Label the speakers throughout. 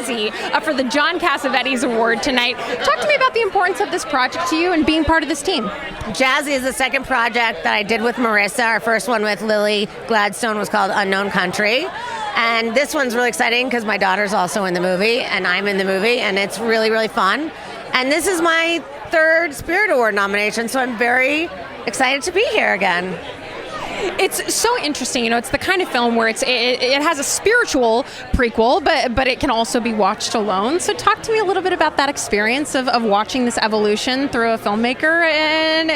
Speaker 1: Jazzy for the John Cassavetes Award tonight. Talk to me about the importance of this project to you and being part of this team.
Speaker 2: Jazzy is the second project that I did with Morissa. Our first one with Lily Gladstone was called Unknown Country. And this one's really exciting because my daughter's also in the movie and I'm in the movie, and it's really, really fun. And this is my third Spirit Award nomination, so I'm very excited to be here again.
Speaker 1: It's so interesting, it's the kind of film where it has a spiritual prequel, but it can also be watched alone. So talk to me a little bit about that experience of watching this evolution through a filmmaker and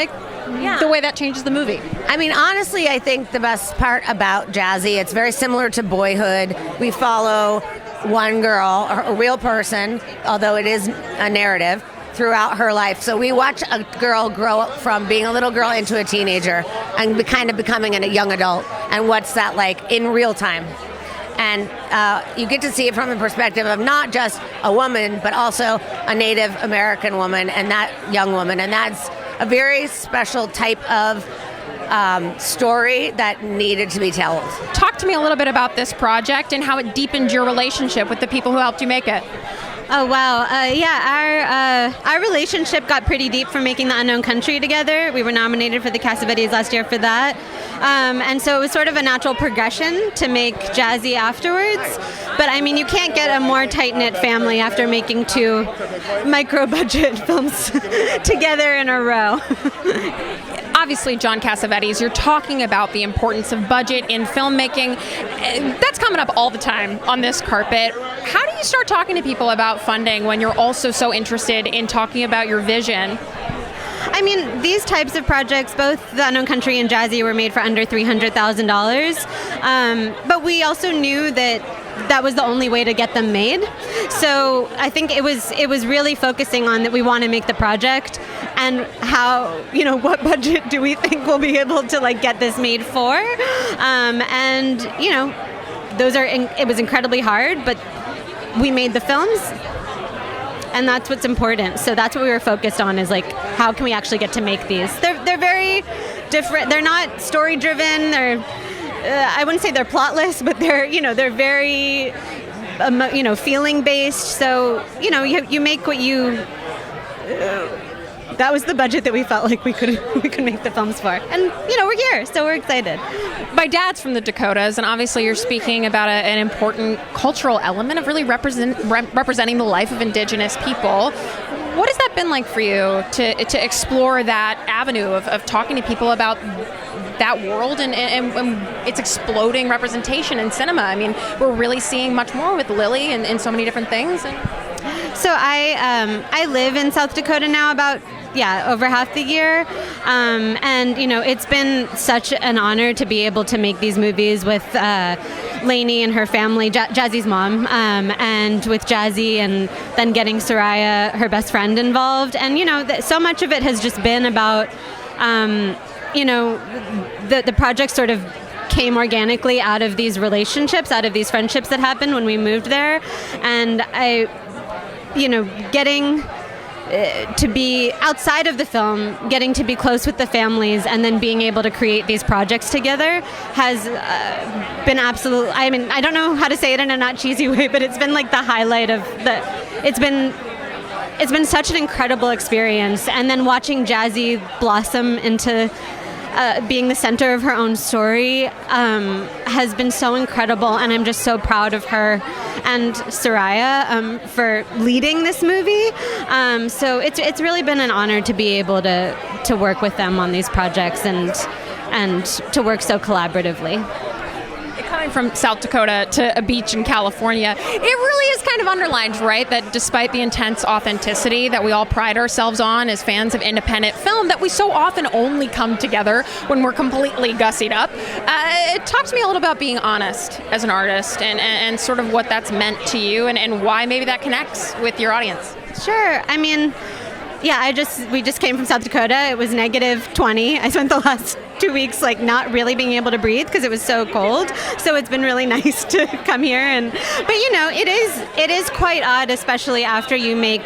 Speaker 1: the way that changes the movie.
Speaker 2: I mean, honestly, I think the best part about Jazzy, it's very similar to Boyhood. We follow one girl, a real person, although it is a narrative, throughout her life. So we watch a girl grow up from being a little girl into a teenager and kind of becoming a young adult, and what's that like in real time. And you get to see it from the perspective of not just a woman, but also a Native American woman and that young woman. And that's a very special type of story that needed to be told.
Speaker 1: Talk to me a little bit about this project and how it deepened your relationship with the people who helped you make it.
Speaker 3: Oh, wow. Our relationship got pretty deep from making The Unknown Country together. We were nominated for the Cassavetes last year for that. And so it was sort of a natural progression to make Jazzy afterwards. But I mean, you can't get a more tight-knit family after making two micro-budget films together in a row.
Speaker 1: Obviously, John Cassavetes, you're talking about the importance of budget in filmmaking. That's coming up all the time on this carpet. How do you start talking to people about funding when you're also so interested in talking about your vision?
Speaker 3: I mean, these types of projects, both The Unknown Country and Jazzy, were made for under $300,000. But we also knew that was the only way to get them made. So I think it was really focusing on that we want to make the project and how, what budget do we think we'll be able to get this made for? It was incredibly hard, but we made the films. And that's what's important. So that's what we were focused on, is how can we actually get to make these? They're very different. They're not story driven. I wouldn't say they're plotless, but they're very feeling based. So you make what you. That was the budget that we felt like we could make the films for, and we're here, so we're excited.
Speaker 1: My dad's from the Dakotas, and obviously you're speaking about an important cultural element of really representing the life of Indigenous people. What has that been like for you to explore that avenue of talking to people about that world and its exploding representation in cinema? I mean, we're really seeing much more with Lily and so many different things.
Speaker 3: So I live in South Dakota now about over half the year, and it's been such an honor to be able to make these movies with Lainey and her family, Jazzy's mom, and with Jazzy, and then getting Soraya, her best friend, involved. And so much of it has just been about the project sort of came organically out of these relationships, out of these friendships that happened when we moved there. And getting to be outside of the film, getting to be close with the families, and then being able to create these projects together has been absolute. I mean, I don't know how to say it in a not cheesy way, but it's been the highlight of the. It's been such an incredible experience, and then watching Jazzy blossom into being the center of her own story has been so incredible, and I'm just so proud of her and Soraya for leading this movie. So it's really been an honor to be able to work with them on these projects and to work so collaboratively.
Speaker 1: Coming from South Dakota to a beach in California, it really is kind of underlined, right, that despite the intense authenticity that we all pride ourselves on as fans of independent film, that we so often only come together when we're completely gussied up. Talk to me a little about being honest as an artist and sort of what that's meant to you and why maybe that connects with your audience.
Speaker 3: Sure. I mean, we just came from South Dakota. It was -20. I spent the last 2 weeks not really being able to breathe because it was so cold. So it's been really nice to come here, but it is quite odd, especially after you make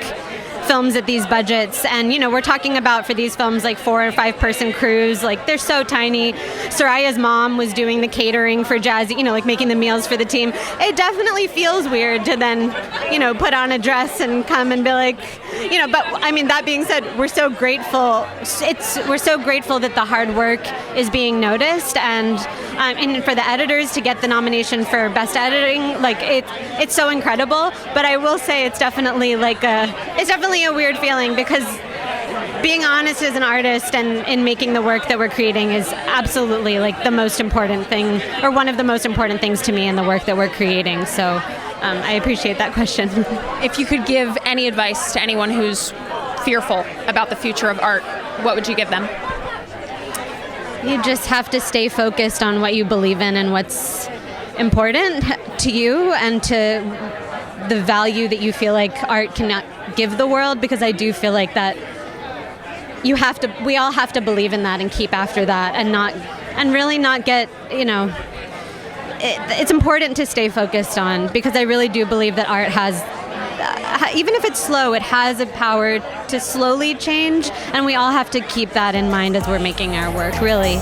Speaker 3: films at these budgets. And, you know, we're talking about for these films like 4 or 5 person crews, like they're so tiny. Soraya's mom was doing the catering for Jazzy, you know, like making the meals for the team. It definitely feels weird to then, you know, put on a dress and come and be like, you know, but I mean, that being said, we're so grateful. We're so grateful that the hard work is being noticed, and for the editors to get the nomination for best editing, like it's so incredible. But I will say it's definitely a weird feeling, because being honest as an artist and in making the work that we're creating is absolutely like the most important thing, or one of the most important things to me in the work that we're creating. So I appreciate that question.
Speaker 1: If you could give any advice to anyone who's fearful about the future of art, what would you give them?
Speaker 3: You just have to stay focused on what you believe in and what's important to you, and to the value that you feel like art cannot give the world, because I do feel like that we all have to believe in that and keep after that, and really not get, you know, it's important to stay focused on, because I really do believe that art has, even if it's slow, it has a power to slowly change, and we all have to keep that in mind as we're making our work, really.